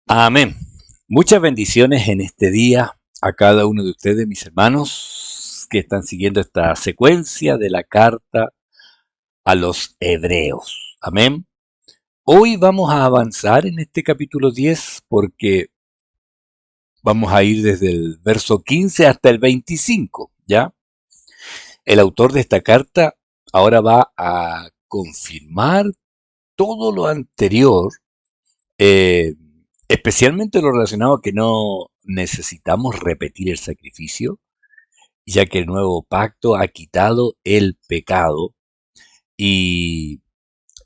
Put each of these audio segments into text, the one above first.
Amén. Muchas bendiciones en este día a cada uno de ustedes, mis hermanos, que están siguiendo esta secuencia de la carta a los hebreos. Amén. Hoy vamos a avanzar en este capítulo 10 porque vamos a ir desde el verso 15 hasta el 25, ¿ya? El autor de esta carta ahora va a confirmar todo lo anterior, eh, especialmente lo relacionado a que no necesitamos repetir el sacrificio, ya que el nuevo pacto ha quitado el pecado y,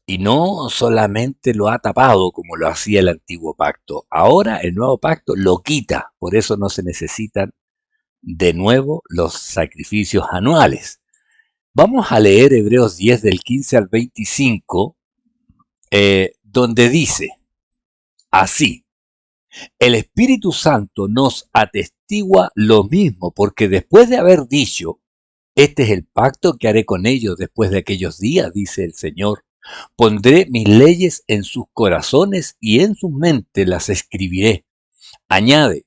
y no solamente lo ha tapado como lo hacía el antiguo pacto, ahora el nuevo pacto lo quita, por eso no se necesitan de nuevo los sacrificios anuales. Vamos a leer Hebreos 10 del 15 al 25, donde dice así: el Espíritu Santo nos atestigua lo mismo, porque después de haber dicho, este es el pacto que haré con ellos después de aquellos días, dice el Señor, pondré mis leyes en sus corazones y en sus mentes las escribiré. Añade,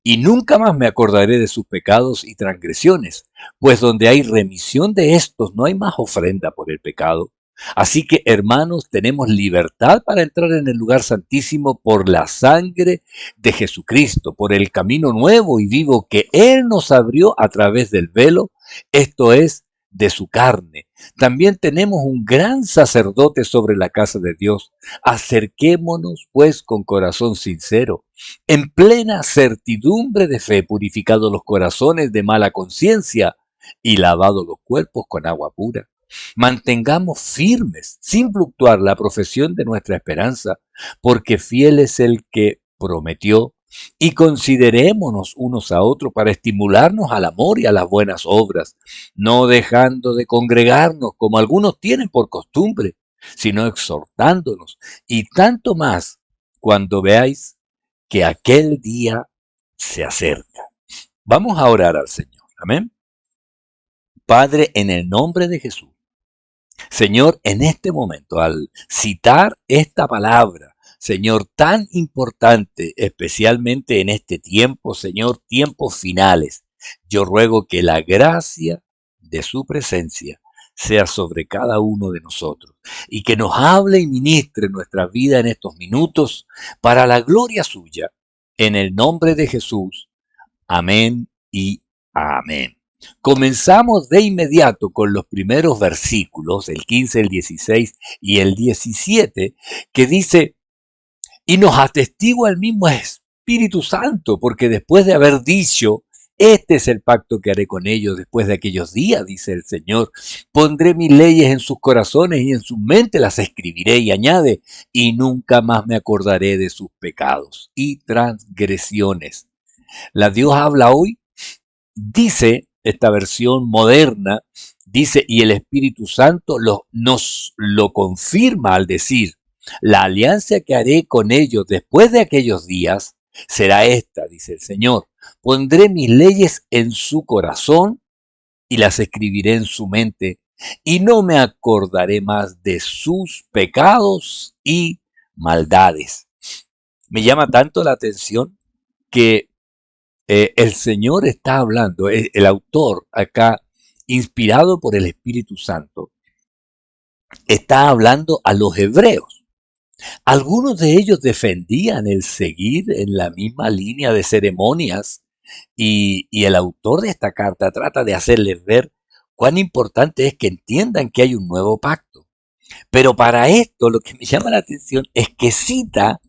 y nunca más me acordaré de sus pecados y transgresiones, pues donde hay remisión de estos no hay más ofrenda por el pecado. Así que, hermanos, tenemos libertad para entrar en el lugar santísimo por la sangre de Jesucristo, por el camino nuevo y vivo que Él nos abrió a través del velo, esto es, de su carne. También tenemos un gran sacerdote sobre la casa de Dios. Acerquémonos, pues, con corazón sincero, en plena certidumbre de fe, purificados los corazones de mala conciencia y lavados los cuerpos con agua pura. Mantengamos firmes, sin fluctuar, la profesión de nuestra esperanza, porque fiel es el que prometió, y considerémonos unos a otros para estimularnos al amor y a las buenas obras, no dejando de congregarnos como algunos tienen por costumbre, sino exhortándonos, y tanto más cuando veáis que aquel día se acerca. Vamos a orar al Señor. Amén. Padre, en el nombre de Jesús. Señor, en este momento, al citar esta palabra, Señor, tan importante, especialmente en este tiempo, Señor, tiempos finales, yo ruego que la gracia de su presencia sea sobre cada uno de nosotros y que nos hable y ministre nuestra vida en estos minutos para la gloria suya. En el nombre de Jesús. Amén y amén. Comenzamos de inmediato con los primeros versículos, el 15, el 16 y el 17, que dice, y nos atestigua el mismo Espíritu Santo, porque después de haber dicho, este es el pacto que haré con ellos después de aquellos días, dice el Señor, pondré mis leyes en sus corazones y en sus mentes las escribiré, y añade, y nunca más me acordaré de sus pecados y transgresiones. La Dios habla hoy, dice esta versión moderna, dice, y el Espíritu Santo nos lo confirma al decir, la alianza que haré con ellos después de aquellos días será esta, dice el Señor, pondré mis leyes en su corazón y las escribiré en su mente, y no me acordaré más de sus pecados y maldades. Me llama tanto la atención que el Señor está hablando, el autor acá, inspirado por el Espíritu Santo, está hablando a los hebreos. Algunos de ellos defendían el seguir en la misma línea de ceremonias y el autor de esta carta trata de hacerles ver cuán importante es que entiendan que hay un nuevo pacto. Pero para esto lo que me llama la atención es que cita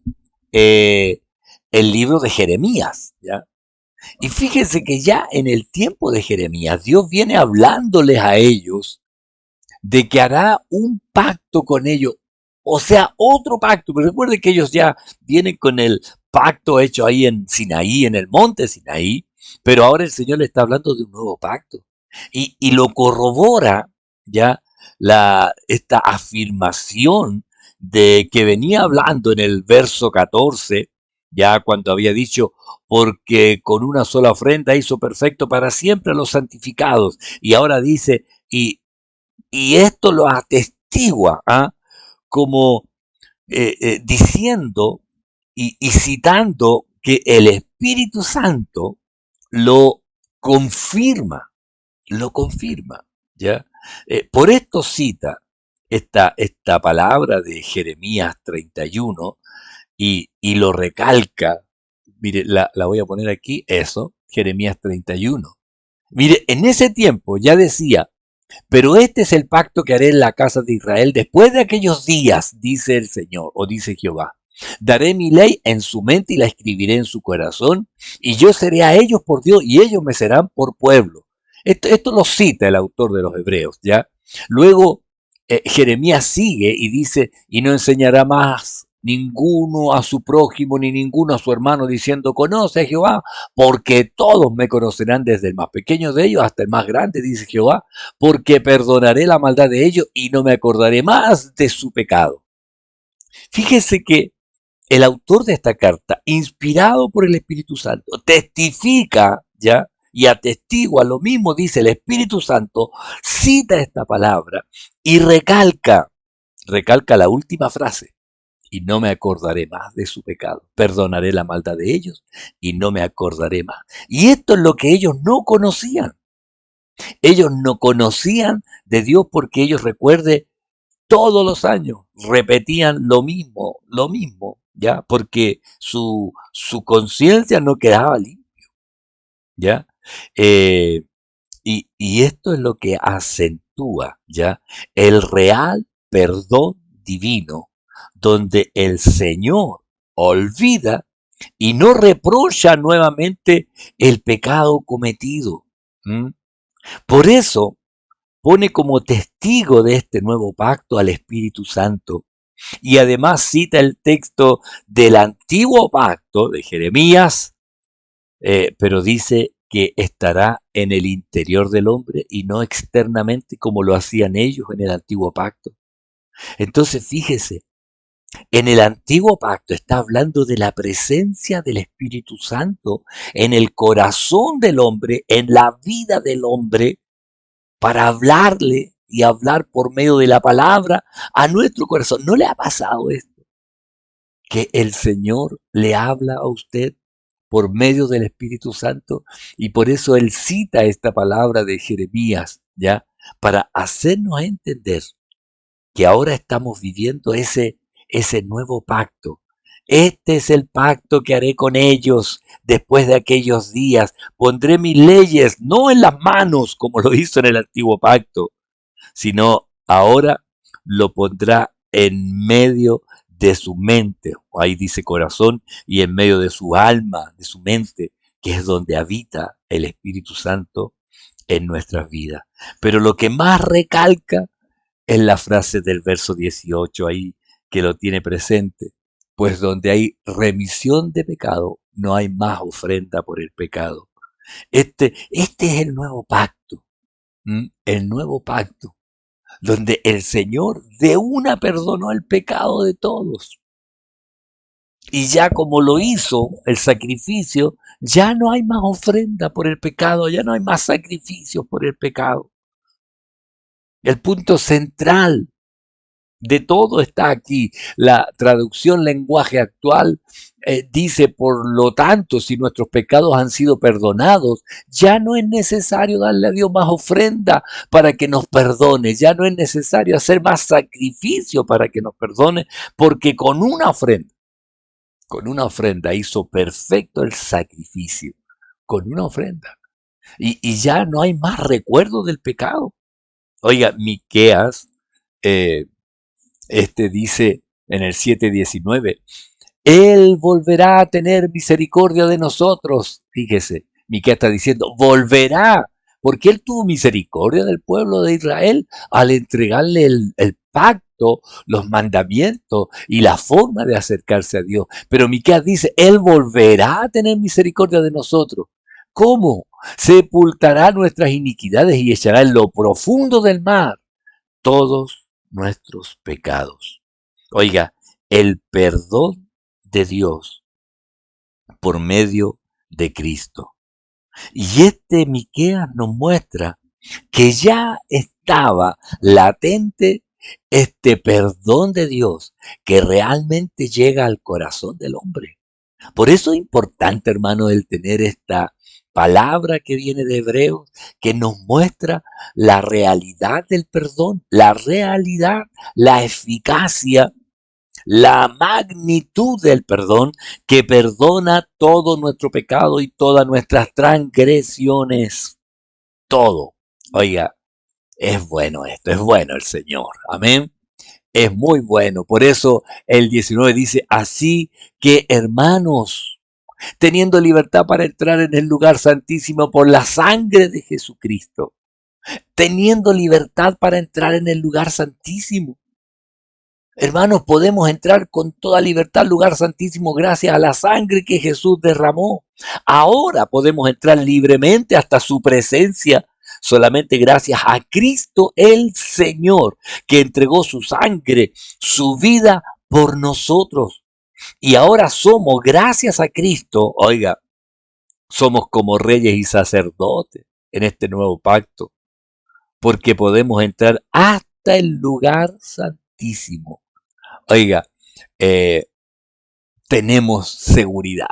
eh, el libro de Jeremías, ¿ya? Y fíjense que ya en el tiempo de Jeremías, Dios viene hablándoles a ellos de que hará un pacto con ellos, o sea, otro pacto. Pero recuerden que ellos ya vienen con el pacto hecho ahí en Sinaí, en el monte Sinaí, pero ahora el Señor le está hablando de un nuevo pacto. Y lo corrobora ya esta afirmación de que venía hablando en el verso 14, ya cuando había dicho, porque con una sola ofrenda hizo perfecto para siempre a los santificados. Y ahora dice, y esto lo atestigua, ¿ah? Como diciendo y citando que el Espíritu Santo lo confirma, lo confirma, ¿ya? Por esto cita esta palabra de Jeremías 31 y lo recalca. Mire, la voy a poner aquí, eso, Jeremías 31. Mire, en ese tiempo ya decía, pero este es el pacto que haré en la casa de Israel después de aquellos días, dice el Señor, o dice Jehová. Daré mi ley en su mente y la escribiré en su corazón, y yo seré a ellos por Dios, y ellos me serán por pueblo. Esto lo cita el autor de los Hebreos, ¿ya? Luego, Jeremías sigue y dice, y no enseñará más ninguno a su prójimo ni ninguno a su hermano diciendo, conoce a Jehová, porque todos me conocerán desde el más pequeño de ellos hasta el más grande, dice Jehová, porque perdonaré la maldad de ellos y no me acordaré más de su pecado. Fíjese que el autor de esta carta, inspirado por el Espíritu Santo, testifica, ¿ya? Y atestigua, lo mismo dice el Espíritu Santo, cita esta palabra y recalca la última frase, y no me acordaré más de su pecado. Perdonaré la maldad de ellos y no me acordaré más. Y esto es lo que ellos no conocían. Ellos no conocían de Dios porque ellos, recuerde, todos los años repetían lo mismo, ¿ya? Porque su conciencia no quedaba limpia, ¿ya? Eh, y esto es lo que acentúa, ¿ya? El real perdón divino, donde el Señor olvida y no reprocha nuevamente el pecado cometido. ¿Mm? Por eso pone como testigo de este nuevo pacto al Espíritu Santo y además cita el texto del antiguo pacto de Jeremías, pero dice que estará en el interior del hombre y no externamente como lo hacían ellos en el antiguo pacto. Entonces fíjese, en el antiguo pacto está hablando de la presencia del Espíritu Santo en el corazón del hombre, en la vida del hombre, para hablarle y hablar por medio de la palabra a nuestro corazón. ¿No le ha pasado esto? Que el Señor le habla a usted por medio del Espíritu Santo y por eso Él cita esta palabra de Jeremías, ¿ya? Para hacernos entender que ahora estamos viviendo ese nuevo pacto. Este es el pacto que haré con ellos después de aquellos días. Pondré mis leyes no en las manos como lo hizo en el antiguo pacto, sino ahora lo pondrá en medio de su mente, ahí dice corazón, y en medio de su alma, de su mente, que es donde habita el Espíritu Santo en nuestras vidas. Pero lo que más recalca es la frase del verso 18 ahí, que lo tiene presente, pues donde hay remisión de pecado, no hay más ofrenda por el pecado. Este es el nuevo pacto, el nuevo pacto donde el Señor de una perdonó el pecado de todos. Y ya como lo hizo el sacrificio, ya no hay más ofrenda por el pecado, ya no hay más sacrificios por el pecado. El punto central de todo está aquí. La traducción lenguaje actual dice, por lo tanto, si nuestros pecados han sido perdonados, ya no es necesario darle a Dios más ofrenda para que nos perdone, ya no es necesario hacer más sacrificio para que nos perdone, porque con una ofrenda hizo perfecto el sacrificio, con una ofrenda. Y ya no hay más recuerdo del pecado. Oiga, Miqueas, eh, dice en el 7:19, Él volverá a tener misericordia de nosotros. Fíjese, Miqueas está diciendo, volverá, porque Él tuvo misericordia del pueblo de Israel al entregarle el pacto, los mandamientos y la forma de acercarse a Dios. Pero Miqueas dice, Él volverá a tener misericordia de nosotros. ¿Cómo? Sepultará nuestras iniquidades y echará en lo profundo del mar todos nuestros pecados. Oiga, el perdón de Dios por medio de Cristo. Y Miqueas nos muestra que ya estaba latente este perdón de Dios que realmente llega al corazón del hombre. Por eso es importante, hermano, el tener esta palabra que viene de Hebreos, que nos muestra la realidad del perdón, la realidad, la eficacia, la magnitud del perdón, que perdona todo nuestro pecado y todas nuestras transgresiones. Todo. Oiga, es bueno esto, es bueno el Señor. Amén. Es muy bueno. Por eso el 19 dice, así que hermanos, teniendo libertad para entrar en el lugar santísimo por la sangre de Jesucristo, teniendo libertad para entrar en el lugar santísimo. Hermanos, podemos entrar con toda libertad al lugar santísimo gracias a la sangre que Jesús derramó. Ahora podemos entrar libremente hasta su presencia solamente gracias a Cristo el Señor, que entregó su sangre, su vida por nosotros. Y ahora somos, gracias a Cristo, oiga, somos como reyes y sacerdotes en este nuevo pacto, porque podemos entrar hasta el lugar santísimo. Oiga, eh, tenemos seguridad.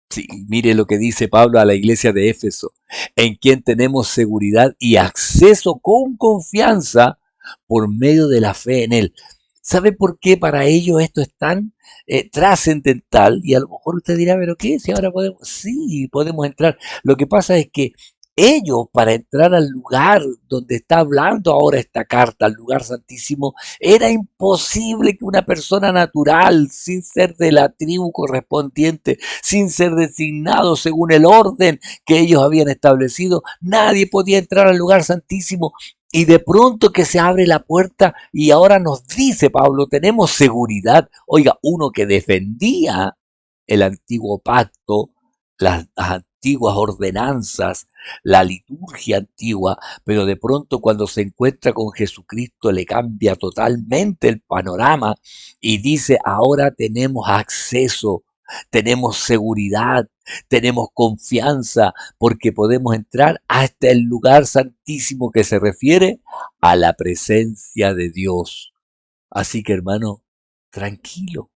Sí, mire lo que dice Pablo a la iglesia de Éfeso, en quien tenemos seguridad y acceso con confianza por medio de la fe en Él. ¿Sabe por qué para ellos esto es tan trascendental? Y a lo mejor usted dirá, pero ¿qué? Si ahora podemos, sí, podemos entrar. Lo que pasa es que ellos, para entrar al lugar donde está hablando ahora esta carta, al lugar santísimo, era imposible que una persona natural, sin ser de la tribu correspondiente, sin ser designado según el orden que ellos habían establecido, nadie podía entrar al lugar santísimo. Y de pronto que se abre la puerta y ahora nos dice Pablo, tenemos seguridad. Oiga, uno que defendía el antiguo pacto, las antiguas ordenanzas, la liturgia antigua, pero de pronto cuando se encuentra con Jesucristo le cambia totalmente el panorama y dice, ahora tenemos acceso, tenemos seguridad, tenemos confianza, porque podemos entrar hasta el lugar santísimo que se refiere a la presencia de Dios. Así que hermano, tranquilo.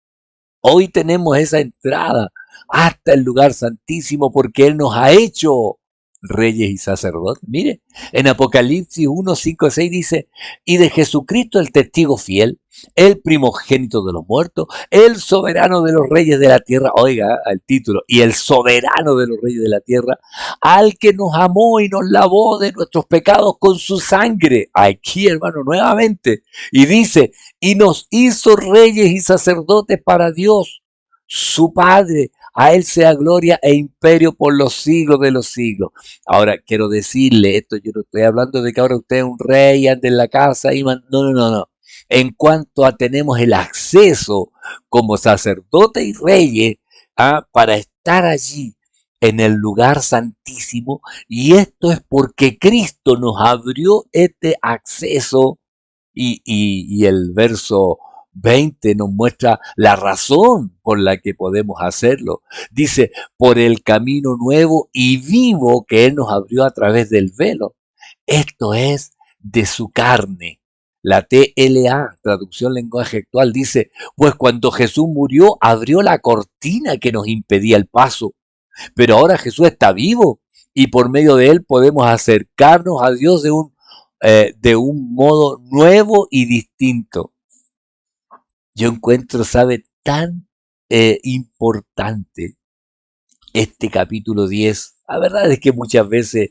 Hoy tenemos esa entrada hasta el lugar santísimo porque Él nos ha hecho reyes y sacerdotes. Mire, en Apocalipsis 1, 5, 6 dice, y de Jesucristo el testigo fiel, el primogénito de los muertos, el soberano de los reyes de la tierra, oiga el título, y el soberano de los reyes de la tierra, al que nos amó y nos lavó de nuestros pecados con su sangre. Aquí, hermano, nuevamente. Y dice, y nos hizo reyes y sacerdotes para Dios, su Padre. A Él sea gloria e imperio por los siglos de los siglos. Ahora, quiero decirle esto, yo no estoy hablando de que ahora usted es un rey, ande en la casa y no, no, no, no. En cuanto a tenemos el acceso como sacerdote y reyes para estar allí en el lugar santísimo, y esto es porque Cristo nos abrió este acceso y el verso 20 nos muestra la razón por la que podemos hacerlo. Dice, por el camino nuevo y vivo que Él nos abrió a través del velo. Esto es de su carne. La TLA, traducción lenguaje actual, dice, pues cuando Jesús murió, abrió la cortina que nos impedía el paso. Pero ahora Jesús está vivo y por medio de Él podemos acercarnos a Dios de un modo nuevo y distinto. Yo encuentro, sabe, tan importante este capítulo 10. La verdad es que muchas veces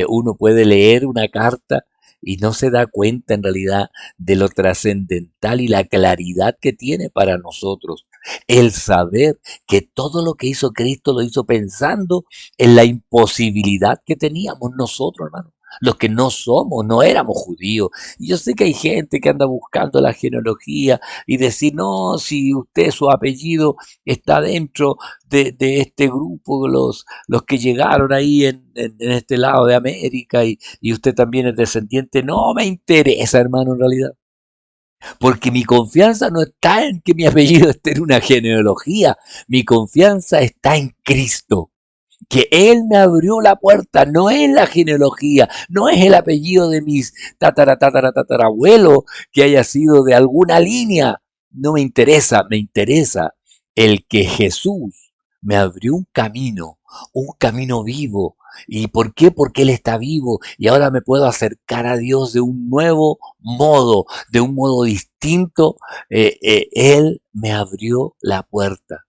uno puede leer una carta y no se da cuenta en realidad de lo trascendental y la claridad que tiene para nosotros. El saber que todo lo que hizo Cristo lo hizo pensando en la imposibilidad que teníamos nosotros, hermano. Los que no somos, no éramos judíos. Y yo sé que hay gente que anda buscando la genealogía y decir, no, si usted, su apellido está dentro de este grupo, los que llegaron ahí en este lado de América y usted también es descendiente, no me interesa, hermano, en realidad. Porque mi confianza no está en que mi apellido esté en una genealogía, mi confianza está en Cristo. que Él me abrió la puerta, no es la genealogía, no es el apellido de mis tatarabuelo que haya sido de alguna línea, no me interesa el que Jesús me abrió un camino vivo. ¿Y por qué? Porque Él está vivo y ahora me puedo acercar a Dios de un nuevo modo, de un modo distinto. Él me abrió la puerta.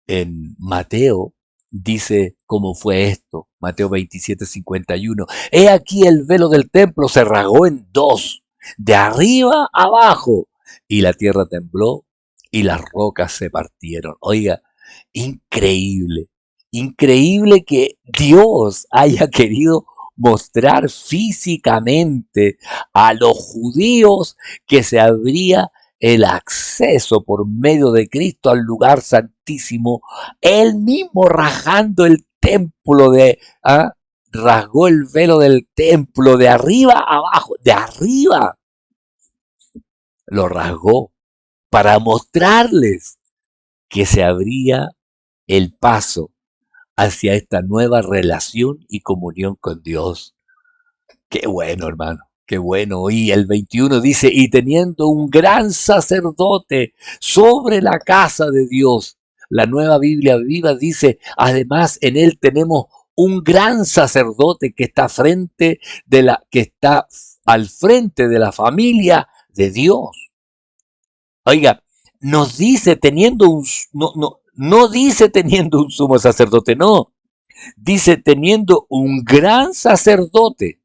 En Mateo dice cómo fue esto, Mateo 27:51. He aquí el velo del templo se rasgó en dos, de arriba a abajo, y la tierra tembló y las rocas se partieron. Oiga, increíble, increíble que Dios haya querido mostrar físicamente a los judíos que se abría el acceso por medio de Cristo al lugar santísimo, él mismo rajando el templo rasgó el velo del templo de arriba a abajo, de arriba lo rasgó para mostrarles que se abría el paso hacia esta nueva relación y comunión con Dios. Qué bueno, hermano. Qué bueno. Y el 21 dice, y teniendo un gran sacerdote sobre la casa de Dios. La Nueva Biblia Viva dice, además en él tenemos un gran sacerdote que está al frente de la familia de Dios. Oiga, nos dice teniendo no dice teniendo un sumo sacerdote, no. Dice teniendo un gran sacerdote.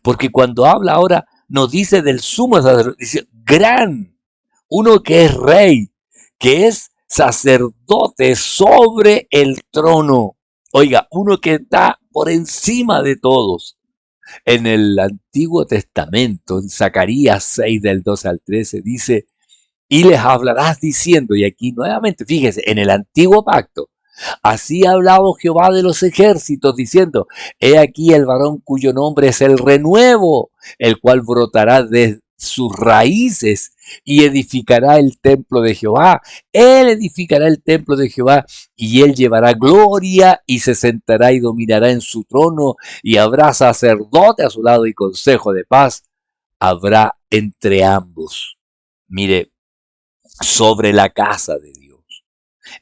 Porque cuando habla ahora, no dice del sumo sacerdote, dice gran, uno que es rey, que es sacerdote sobre el trono. Oiga, uno que está por encima de todos. En el Antiguo Testamento, en Zacarías 6 del 12 al 13, dice, y les hablarás diciendo, y aquí nuevamente, fíjese, en el Antiguo Pacto, así ha hablado Jehová de los ejércitos, diciendo, he aquí el varón cuyo nombre es el renuevo, el cual brotará de sus raíces y edificará el templo de Jehová. Él edificará el templo de Jehová y él llevará gloria y se sentará y dominará en su trono y habrá sacerdote a su lado y consejo de paz habrá entre ambos. Mire, sobre la casa de Dios.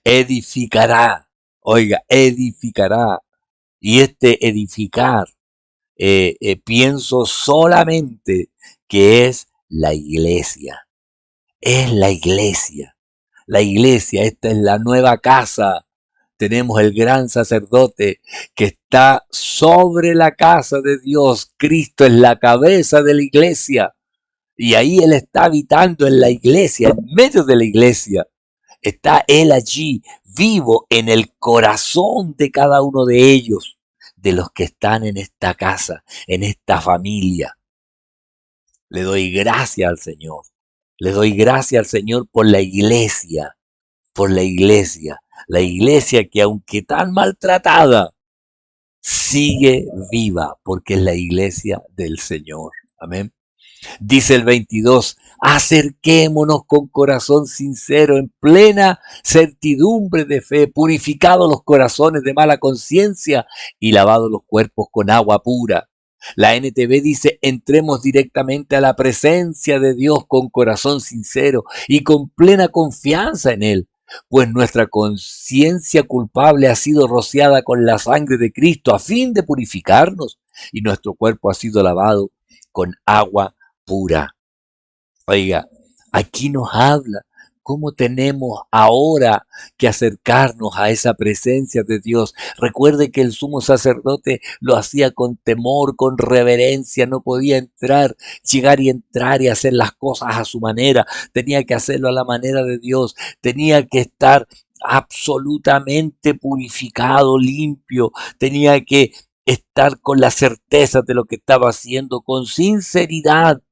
Edificará, oiga, edificará. Y este edificar, pienso solamente que es la iglesia. Es la iglesia. La iglesia, esta es la nueva casa. Tenemos el gran sacerdote que está sobre la casa de Dios. Cristo es la cabeza de la iglesia. Y ahí Él está habitando en la iglesia, en medio de la iglesia. Está Él allí, vivo en el corazón de cada uno de ellos, de los que están en esta casa, en esta familia. Le doy gracias al Señor. Le doy gracias al Señor por la iglesia, por la iglesia. La iglesia que aunque tan maltratada, sigue viva porque es la iglesia del Señor. Amén. Dice el 22, acerquémonos con corazón sincero, en plena certidumbre de fe, purificados los corazones de mala conciencia y lavados los cuerpos con agua pura. La NTV dice, entremos directamente a la presencia de Dios con corazón sincero y con plena confianza en Él, pues nuestra conciencia culpable ha sido rociada con la sangre de Cristo a fin de purificarnos y nuestro cuerpo ha sido lavado con agua pura. Oiga, aquí nos habla cómo tenemos ahora que acercarnos a esa presencia de Dios. Recuerde que el sumo sacerdote lo hacía con temor, con reverencia, no podía llegar y entrar y hacer las cosas a su manera. Tenía que hacerlo a la manera de Dios. Tenía que estar absolutamente purificado, limpio. Tenía que estar con la certeza de lo que estaba haciendo, con sinceridad.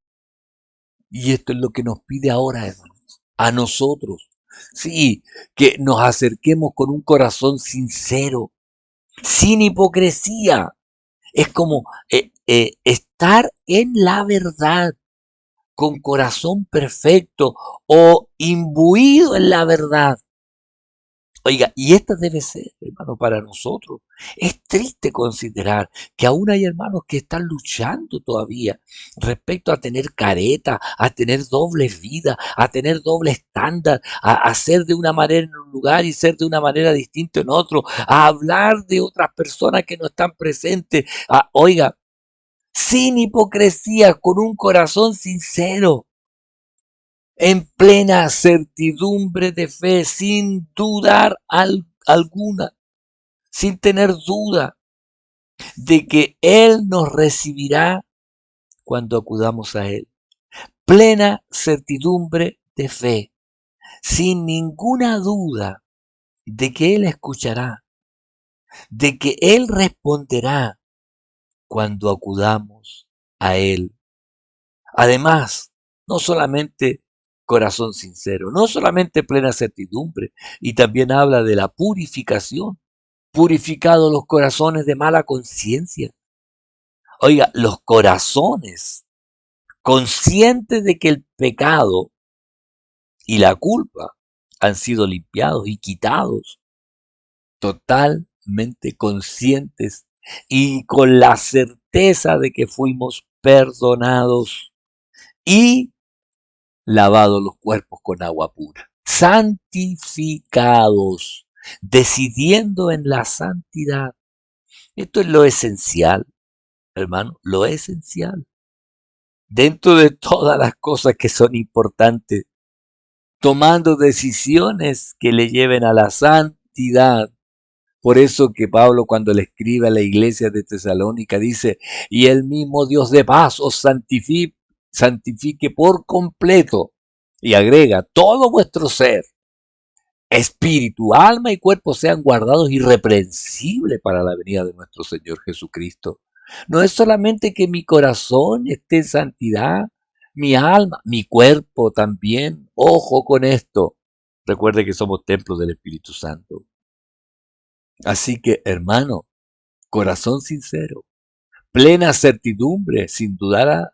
Y esto es lo que nos pide ahora, hermanos, a nosotros. Sí, que nos acerquemos con un corazón sincero, sin hipocresía. Es como estar en la verdad, con corazón perfecto o imbuido en la verdad. Oiga, y esta debe ser, hermano, para nosotros. Es triste considerar que aún hay hermanos que están luchando todavía respecto a tener careta, a tener doble vida, a tener doble estándar, a ser de una manera en un lugar y ser de una manera distinta en otro, a hablar de otras personas que no están presentes. Oiga, sin hipocresía, con un corazón sincero, en plena certidumbre de fe, sin dudar alguna, sin tener duda de que Él nos recibirá cuando acudamos a Él. Plena certidumbre de fe, sin ninguna duda de que Él escuchará, de que Él responderá cuando acudamos a Él. Además, no solamente corazón sincero, no solamente plena certidumbre, y también habla de la purificación, purificado los corazones de mala conciencia. Oiga, los corazones conscientes de que el pecado y la culpa han sido limpiados y quitados, totalmente conscientes y con la certeza de que fuimos perdonados y lavados los cuerpos con agua pura, santificados, decidiendo en la santidad. Esto es lo esencial, hermano, lo esencial. Dentro de todas las cosas que son importantes, tomando decisiones que le lleven a la santidad. Por eso que Pablo, cuando le escribe a la iglesia de Tesalónica, dice, y el mismo Dios de paz os santifique por completo. Y agrega, todo vuestro ser, espíritu, alma y cuerpo sean guardados irreprensibles para la venida de nuestro Señor Jesucristo. No es solamente que mi corazón esté en santidad, mi alma, mi cuerpo también. Ojo con esto. Recuerde que somos templos del Espíritu Santo. Así que, hermano, corazón sincero, plena certidumbre, sin duda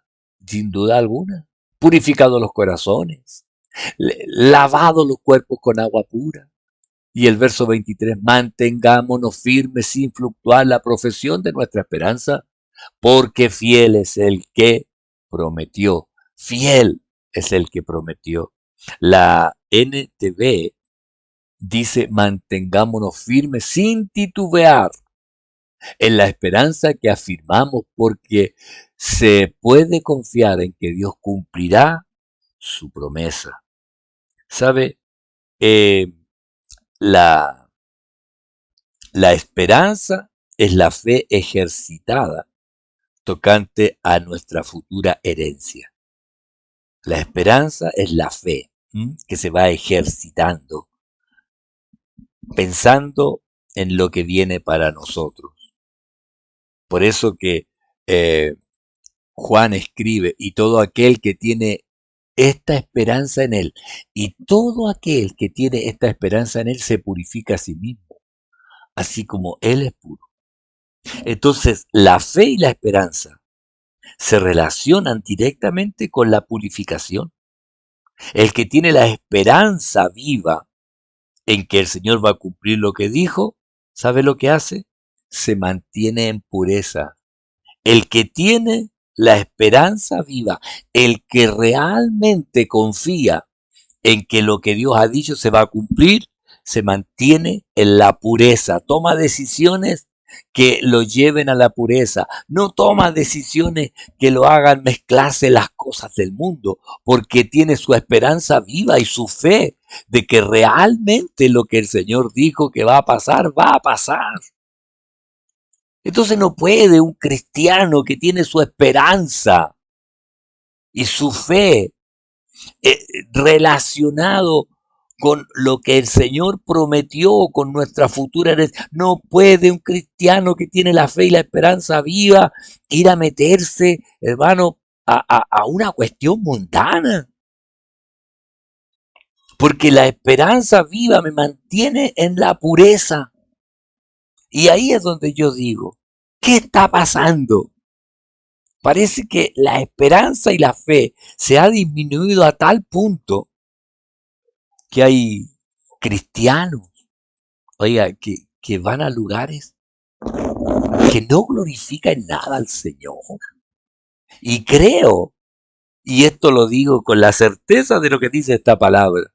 alguna, purificado los corazones, lavado los cuerpos con agua pura. Y el verso 23, mantengámonos firmes sin fluctuar la profesión de nuestra esperanza, porque fiel es el que prometió. Fiel es el que prometió. La NTV dice, mantengámonos firmes sin titubear en la esperanza que afirmamos, porque se puede confiar en que Dios cumplirá su promesa. ¿Sabe? Eh, la, la esperanza es la fe ejercitada tocante a nuestra futura herencia. La esperanza es la fe que se va ejercitando, pensando en lo que viene para nosotros. Por eso que eh, Juan escribe, y todo aquel que tiene esta esperanza en él, y todo aquel que tiene esta esperanza en él se purifica a sí mismo, así como él es puro. Entonces, la fe y la esperanza se relacionan directamente con la purificación. El que tiene la esperanza viva en que el Señor va a cumplir lo que dijo, ¿sabe lo que hace? Se mantiene en pureza. El que tiene la esperanza viva, el que realmente confía en que lo que Dios ha dicho se va a cumplir, se mantiene en la pureza, toma decisiones que lo lleven a la pureza, no toma decisiones que lo hagan mezclarse las cosas del mundo, porque tiene su esperanza viva y su fe de que realmente lo que el Señor dijo que va a pasar, va a pasar. Entonces no puede un cristiano que tiene su esperanza y su fe relacionado con lo que el Señor prometió, con nuestra futura herencia. No puede un cristiano que tiene la fe y la esperanza viva ir a meterse, hermano, a una cuestión mundana. Porque la esperanza viva me mantiene en la pureza. Y ahí es donde yo digo, ¿qué está pasando? Parece que la esperanza y la fe se ha disminuido a tal punto que hay cristianos Oiga, que van a lugares que no glorifican nada al Señor. Y creo, y esto lo digo con la certeza de lo que dice esta palabra,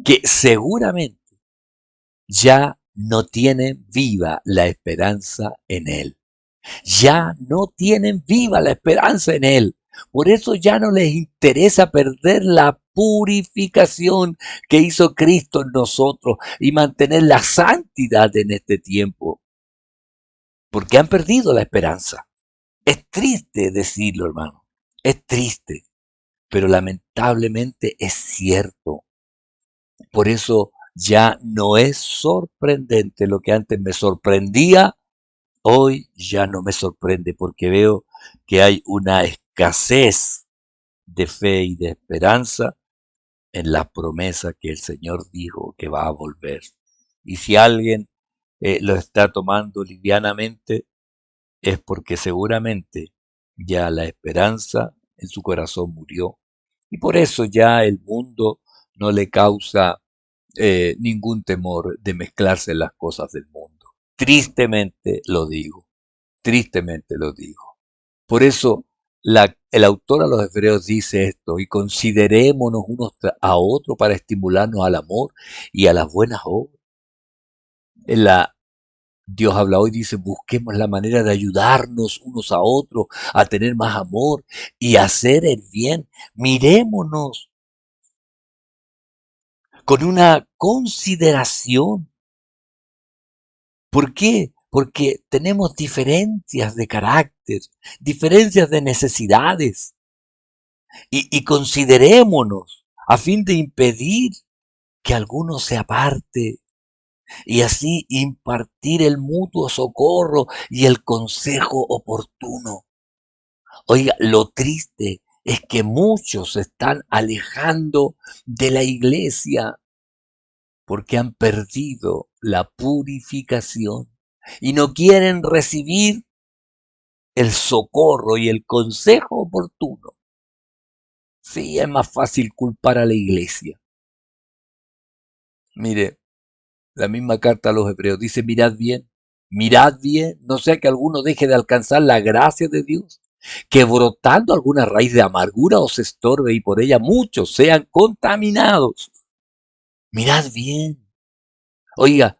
que seguramente ya no tienen viva la esperanza en Él. Ya no tienen viva la esperanza en Él. Por eso ya no les interesa perder la purificación que hizo Cristo en nosotros y mantener la santidad en este tiempo, porque han perdido la esperanza. Es triste decirlo, hermano. Es triste, pero lamentablemente es cierto. Por eso ya no es sorprendente lo que antes me sorprendía. Hoy ya no me sorprende porque veo que hay una escasez de fe y de esperanza en la promesa que el Señor dijo que va a volver. Y si alguien lo está tomando livianamente, es porque seguramente ya la esperanza en su corazón murió. Y por eso ya el mundo no le causa ningún temor de mezclarse en las cosas del mundo. Tristemente lo digo. Tristemente lo digo. Por eso el autor a los Hebreos dice esto, y considerémonos unos a otros para estimularnos al amor y a las buenas obras. En la, Dios habla hoy, dice, busquemos la manera de ayudarnos unos a otros, a tener más amor y a hacer el bien. Mirémonos con una consideración. ¿Por qué? Porque tenemos diferencias de carácter, diferencias de necesidades. Y considerémonos a fin de impedir que alguno se aparte y así impartir el mutuo socorro y el consejo oportuno. Oiga, lo triste es que muchos se están alejando de la iglesia porque han perdido la purificación y no quieren recibir el socorro y el consejo oportuno. Sí, es más fácil culpar a la iglesia. Mire, la misma carta a los hebreos dice, mirad bien, no sea que alguno deje de alcanzar la gracia de Dios, que brotando alguna raíz de amargura os estorbe y por ella muchos sean contaminados. Mirad bien. Oiga,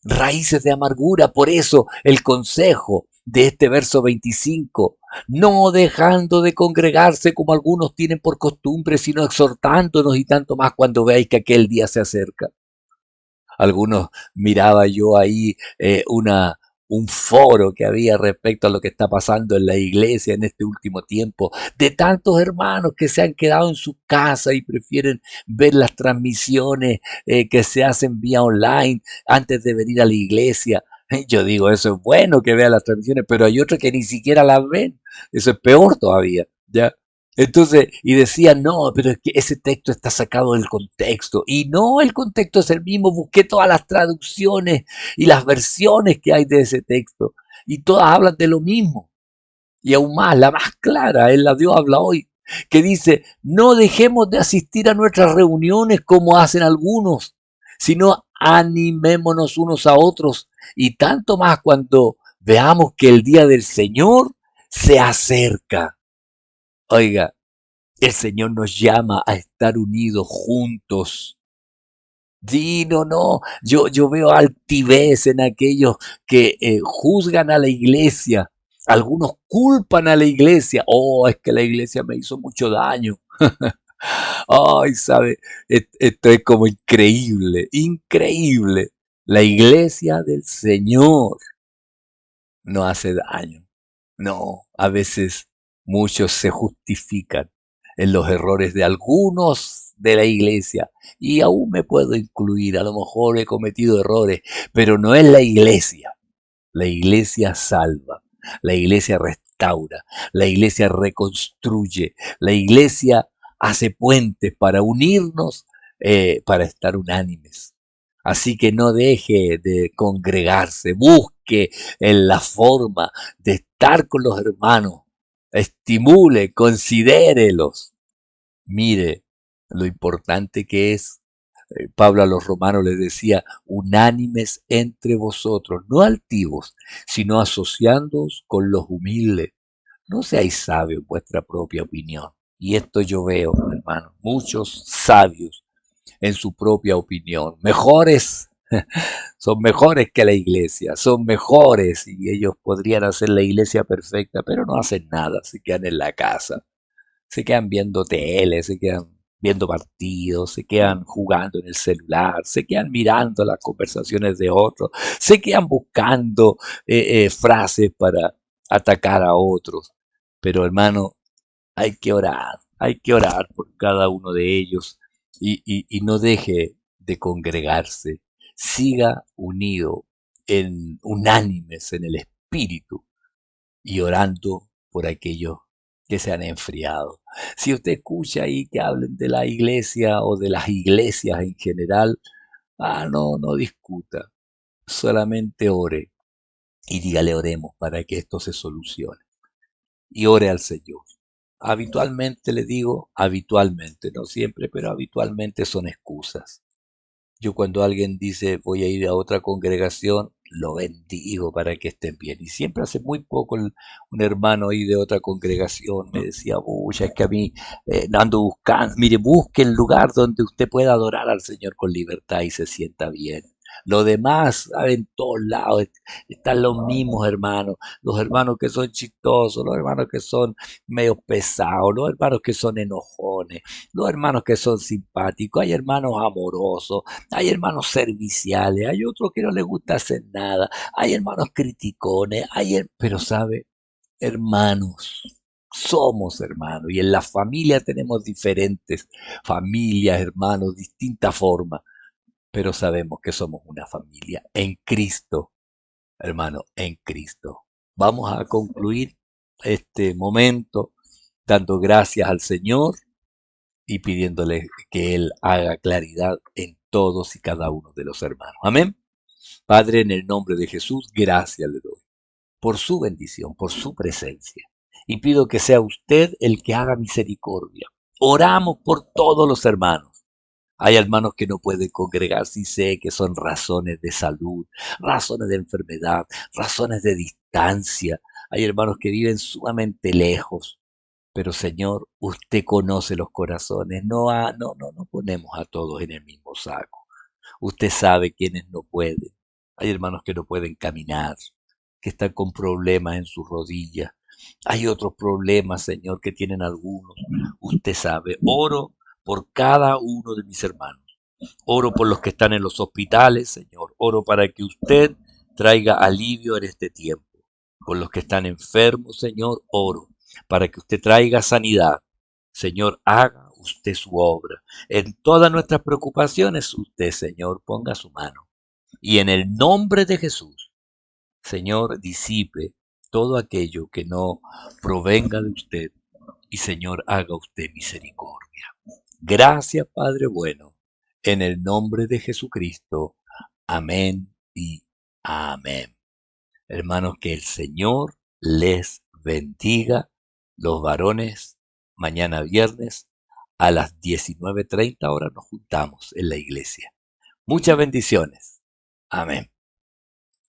raíces de amargura, por eso el consejo de este verso 25, no dejando de congregarse como algunos tienen por costumbre, sino exhortándonos y tanto más cuando veáis que aquel día se acerca. Algunos miraba yo ahí un foro que había respecto a lo que está pasando en la iglesia en este último tiempo, de tantos hermanos que se han quedado en su casa y prefieren ver las transmisiones que se hacen vía online antes de venir a la iglesia. Yo digo, eso es bueno que vean las transmisiones, pero hay otros que ni siquiera las ven. Eso es peor todavía, ¿ya? Entonces, y decían, no, pero es que ese texto está sacado del contexto. Y no, el contexto es el mismo. Busqué todas las traducciones y las versiones que hay de ese texto. Y todas hablan de lo mismo. Y aún más, la más clara es la Dios habla hoy, que dice, no dejemos de asistir a nuestras reuniones como hacen algunos, sino animémonos unos a otros. Y tanto más cuando veamos que el día del Señor se acerca. Oiga, el Señor nos llama a estar unidos juntos. Sí, no, no. Yo veo altivez en aquellos que juzgan a la iglesia. Algunos culpan a la iglesia. Oh, es que la iglesia me hizo mucho daño. Ay, sabe, esto es como increíble, increíble. La iglesia del Señor no hace daño. No, a veces muchos se justifican en los errores de algunos de la iglesia y aún me puedo incluir, a lo mejor he cometido errores, pero no es la iglesia. La iglesia salva, la iglesia restaura, la iglesia reconstruye, la iglesia hace puentes para unirnos, para estar unánimes. Así que no deje de congregarse, busque en la forma de estar con los hermanos, estimule, considérelos. Mire lo importante que es Pablo a los romanos les decía, unánimes entre vosotros, no altivos, sino asociándoos con los humildes. No seáis sabios en vuestra propia opinión. Y esto yo veo, hermano, muchos sabios en su propia opinión, mejores, son mejores que la iglesia, son mejores y ellos podrían hacer la iglesia perfecta, pero no hacen nada, se quedan en la casa, se quedan viendo tele, se quedan viendo partidos, se quedan jugando en el celular, se quedan mirando las conversaciones de otros, se quedan buscando frases para atacar a otros. Pero hermano, hay que orar por cada uno de ellos y no deje de congregarse, siga unido, unánimes en el espíritu y orando por aquellos que se han enfriado. Si usted escucha ahí que hablen de la iglesia o de las iglesias en general, no discuta, solamente ore y dígale oremos para que esto se solucione y ore al Señor. Habitualmente le digo, habitualmente, no siempre, pero habitualmente son excusas. Yo cuando alguien dice voy a ir a otra congregación, lo bendigo para que estén bien. Y siempre hace muy poco un hermano ahí de otra congregación me decía, es que a mí no ando buscando. Mire, busque el lugar donde usted pueda adorar al Señor con libertad y se sienta bien. Lo demás, en todos lados, están los mismos hermanos, los hermanos que son chistosos, los hermanos que son medio pesados, los hermanos que son enojones, los hermanos que son simpáticos, hay hermanos amorosos, hay hermanos serviciales, hay otros que no les gusta hacer nada, hay hermanos criticones, pero sabe, hermanos, somos hermanos y en la familia tenemos diferentes familias, hermanos, distintas formas, pero sabemos que somos una familia en Cristo, hermano, en Cristo. Vamos a concluir este momento dando gracias al Señor y pidiéndole que Él haga claridad en todos y cada uno de los hermanos. Amén. Padre, en el nombre de Jesús, gracias le doy por su bendición, por su presencia. Y pido que sea usted el que haga misericordia. Oramos por todos los hermanos. Hay hermanos que no pueden congregarse y sé que son razones de salud, razones de enfermedad, razones de distancia. Hay hermanos que viven sumamente lejos. Pero Señor, usted conoce los corazones. No ponemos a todos en el mismo saco. Usted sabe quiénes no pueden. Hay hermanos que no pueden caminar, que están con problemas en sus rodillas. Hay otros problemas, Señor, que tienen algunos. Usted sabe. Oro por cada uno de mis hermanos. Oro por los que están en los hospitales, Señor. Oro para que usted traiga alivio en este tiempo. Por los que están enfermos, Señor, oro para que usted traiga sanidad. Señor, haga usted su obra. En todas nuestras preocupaciones, usted, Señor, ponga su mano. Y en el nombre de Jesús, Señor, disipe todo aquello que no provenga de usted. Y Señor, haga usted misericordia. Gracias, Padre bueno, en el nombre de Jesucristo. Amén y amén. Hermanos, que el Señor les bendiga. Los varones, mañana viernes a las 19:30 horas nos juntamos en la iglesia. Muchas bendiciones. Amén.